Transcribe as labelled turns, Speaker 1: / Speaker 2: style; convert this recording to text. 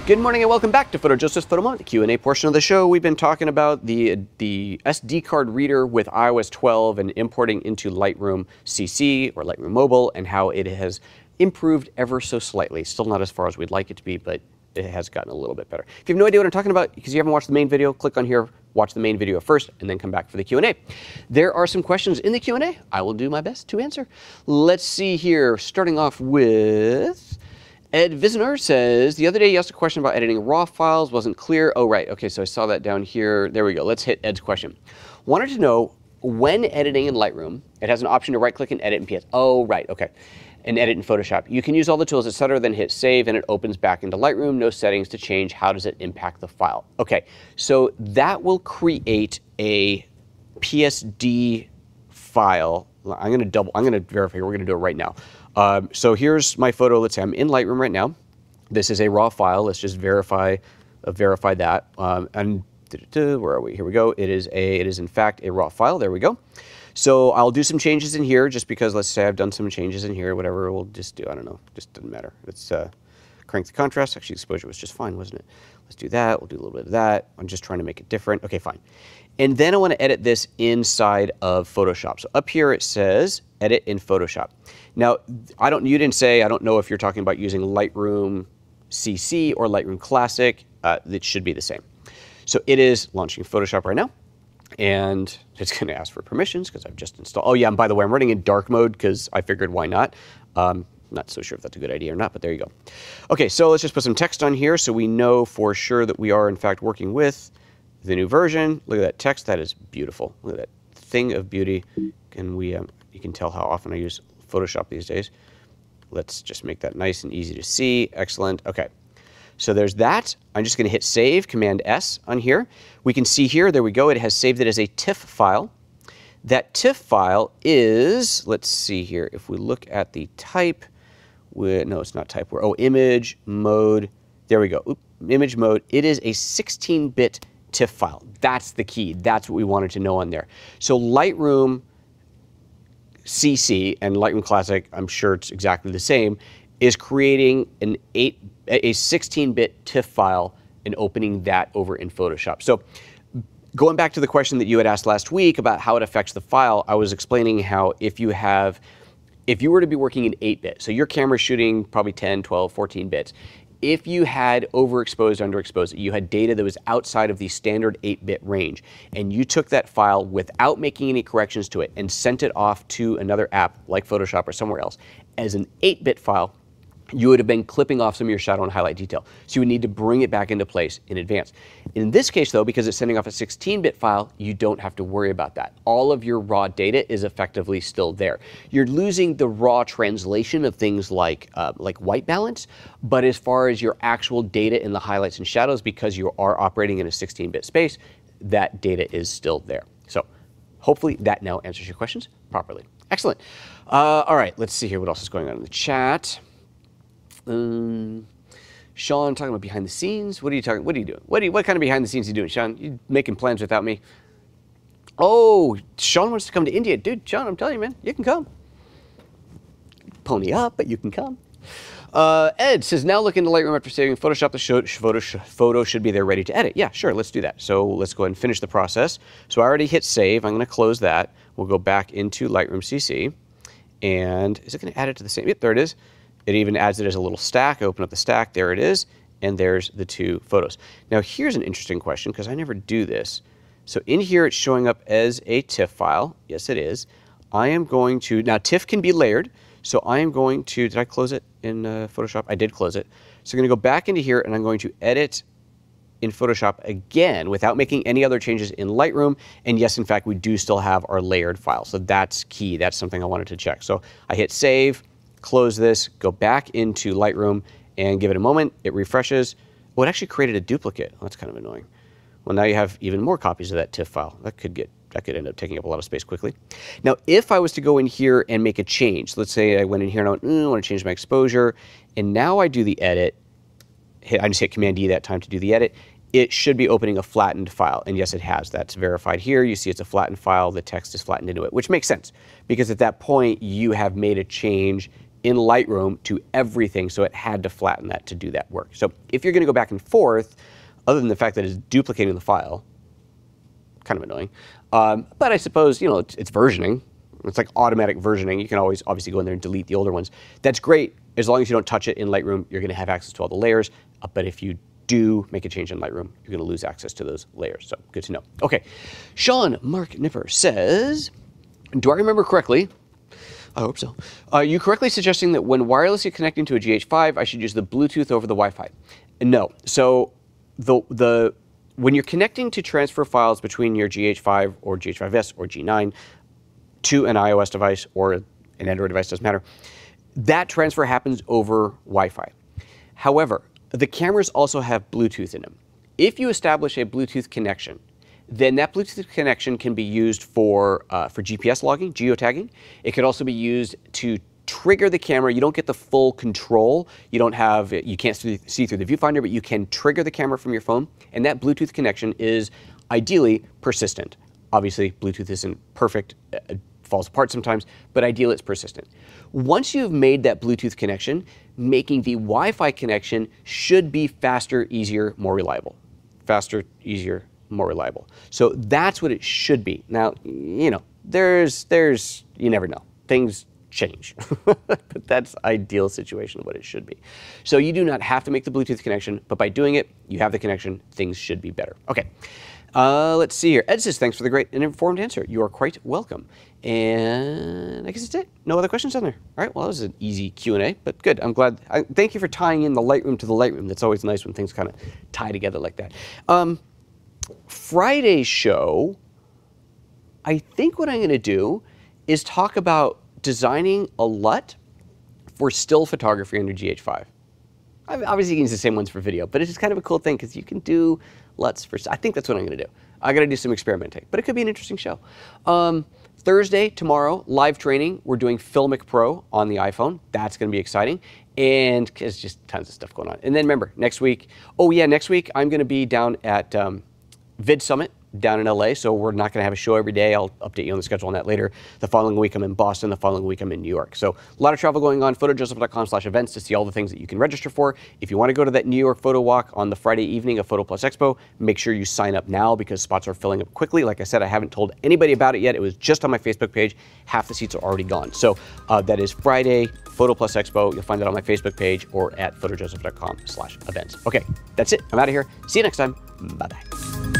Speaker 1: Good morning and welcome back to PhotoJoseph's Photo Moment, the Q&A portion of the show. We've been talking about the SD card reader with iOS 12 and importing into Lightroom CC or Lightroom Mobile and how it has improved ever so slightly. Still not as far as we'd like it to be, but it has gotten a little bit better. If you have no idea what I'm talking about because you haven't watched the main video, click on here, watch the main video first, and then come back for the Q&A. There are some questions in the Q&A. I will do my best to answer. Let's see here, starting off with Ed Visner says, the other day you asked a question about editing raw files, wasn't clear. Oh, right. Okay, so I saw that down here. There we go. Let's hit Ed's question. Wanted to know, when editing in Lightroom, it has an option to right-click and edit in PS. Oh, right. Okay. And edit in Photoshop. You can use all the tools, etc., then hit save, and it opens back into Lightroom. No settings to change. How does it impact the file? Okay, so that will create a PSD file. I'm going to verify. We're going to do it right now. So here's my photo. Let's say I'm in Lightroom right now. This is a raw file. Let's just verify that. And where are we? Here we go. It is in fact a raw file. There we go. So I'll do some changes in here just because let's say I've done some changes in here. Whatever we'll just do. I don't know. Just doesn't matter. Let's crank the contrast. Actually, exposure was just fine, wasn't it? Let's do that. We'll do a little bit of that. I'm just trying to make it different. Okay, fine. And then I want to edit this inside of Photoshop. So up here it says edit in Photoshop. Now, you didn't say, I don't know if you're talking about using Lightroom CC or Lightroom Classic. It should be the same. So it is launching Photoshop right now. And it's going to ask for permissions because I've just installed. Oh, yeah, and by the way, I'm running in dark mode because I figured why not. Not so sure if that's a good idea or not, but there you go. Okay, so let's just put some text on here so we know for sure that we are, in fact, working with the new version. Look at that text. That is beautiful. Look at that thing of beauty. And you can tell how often I use Photoshop these days. Let's just make that nice and easy to see. Excellent. Okay. So there's that. I'm just going to hit save, Command S on here. We can see here, there we go. It has saved it as a TIFF file. That TIFF file is, let's see here, if we look at the type, no, it's not type. Image mode. There we go. Oop, image mode. It is a 16-bit TIFF file. That's the key. That's what we wanted to know on there. So Lightroom CC and Lightroom Classic, I'm sure it's exactly the same, is creating a 16-bit TIFF file and opening that over in Photoshop. So going back to the question that you had asked last week about how it affects the file, I was explaining how if you were to be working in 8-bit, so your camera's shooting probably 10, 12, 14 bits, if you had overexposed, underexposed, you had data that was outside of the standard 8-bit range, and you took that file without making any corrections to it and sent it off to another app like Photoshop or somewhere else as an 8-bit file, you would have been clipping off some of your shadow and highlight detail. So you would need to bring it back into place in advance. In this case, though, because it's sending off a 16-bit file, you don't have to worry about that. All of your raw data is effectively still there. You're losing the raw translation of things like white balance, but as far as your actual data in the highlights and shadows, because you are operating in a 16-bit space, that data is still there. So hopefully that now answers your questions properly. Excellent. All right, let's see here what else is going on in the chat. Sean talking about behind the scenes. What are you doing? What kind of behind the scenes are you doing, Sean? You making plans without me? Oh, Sean wants to come to India. Dude, Sean, I'm telling you, man, you can come. Pony up, but you can come. Ed says, now look into Lightroom after saving Photoshop. The photo should be there ready to edit. Yeah, sure, let's do that. So let's go ahead and finish the process. So I already hit save. I'm going to close that. We'll go back into Lightroom CC. And is it going to add it to the same? Yep, there it is. It even adds it as a little stack. I open up the stack. There it is. And there's the two photos. Now, here's an interesting question because I never do this. So in here, it's showing up as a TIFF file. Yes, it is. I am going to, now TIFF can be layered. So I am going to, did I close it in Photoshop? I did close it. So I'm going to go back into here and I'm going to edit in Photoshop again without making any other changes in Lightroom. And yes, in fact, we do still have our layered file. So that's key. That's something I wanted to check. So I hit save. Close this, go back into Lightroom, and give it a moment. It refreshes. Oh, it actually created a duplicate. Oh, that's kind of annoying. Well, now you have even more copies of that TIFF file. That could end up taking up a lot of space quickly. Now, if I was to go in here and make a change, let's say I went in here and I went, I want to change my exposure, and now I do the edit. I just hit Command D that time to do the edit. It should be opening a flattened file. And yes, it has. That's verified here. You see it's a flattened file. The text is flattened into it, which makes sense because at that point you have made a change in Lightroom to everything, so it had to flatten that to do that work. So if you're going to go back and forth, other than the fact that it's duplicating the file, kind of annoying. But I suppose, you know, it's versioning. It's like automatic versioning. You can always obviously go in there and delete the older ones. That's great. As long as you don't touch it in Lightroom, you're going to have access to all the layers. But if you do make a change in Lightroom, you're going to lose access to those layers. So good to know. Okay. Sean Mark Nipper says, do I remember correctly? I hope so. Are you correctly suggesting that when wirelessly connecting to a GH5, I should use the Bluetooth over the Wi-Fi? No. So when you're connecting to transfer files between your GH5 or GH5S or G9 to an iOS device or an Android device, doesn't matter, that transfer happens over Wi-Fi. However, the cameras also have Bluetooth in them. If you establish a Bluetooth connection, then that Bluetooth connection can be used for GPS logging, geotagging. It could also be used to trigger the camera. You don't get the full control. You can't see through the viewfinder, but you can trigger the camera from your phone. And that Bluetooth connection is ideally persistent. Obviously, Bluetooth isn't perfect. It falls apart sometimes, but ideally it's persistent. Once you've made that Bluetooth connection, making the Wi-Fi connection should be faster, easier, more reliable. Faster, easier, more reliable. So that's what it should be. Now, you know, you never know. Things change, but that's ideal situation of what it should be. So you do not have to make the Bluetooth connection, but by doing it, you have the connection, things should be better. Okay, let's see here. Ed says, thanks for the great and informed answer. You are quite welcome. And I guess that's it. No other questions on there. All right, well, that was an easy Q&A, but good. I'm glad. Thank you for tying in the Lightroom to the Lightroom. That's always nice when things kind of tie together like that. Friday's show, I think what I'm going to do is talk about designing a LUT for still photography under GH5. I mean, obviously, you can use the same ones for video, but it's just kind of a cool thing because you can do LUTs for. I think that's what I'm going to do. I got to do some experimenting, but it could be an interesting show. Thursday, tomorrow, live training. We're doing Filmic Pro on the iPhone. That's going to be exciting. And there's just tons of stuff going on. And then remember, next week, next week I'm going to be down at Vid Summit down in LA, so we're not going to have a show every day. I'll update you on the schedule on that later. The following week I'm in Boston, the following week I'm in New York. So a lot of travel going on. PhotoJoseph.com/events to see all the things that you can register for. If you want to go to that New York photo walk on the Friday evening of Photo Plus Expo, make sure you sign up now because spots are filling up quickly. Like I said, I haven't told anybody about it yet. It was just on my Facebook page. Half the seats are already gone. So that is Friday, Photo Plus Expo. You'll find it on my Facebook page or at PhotoJoseph.com/events. Okay, that's it. I'm out of here. See you next time. Bye-bye.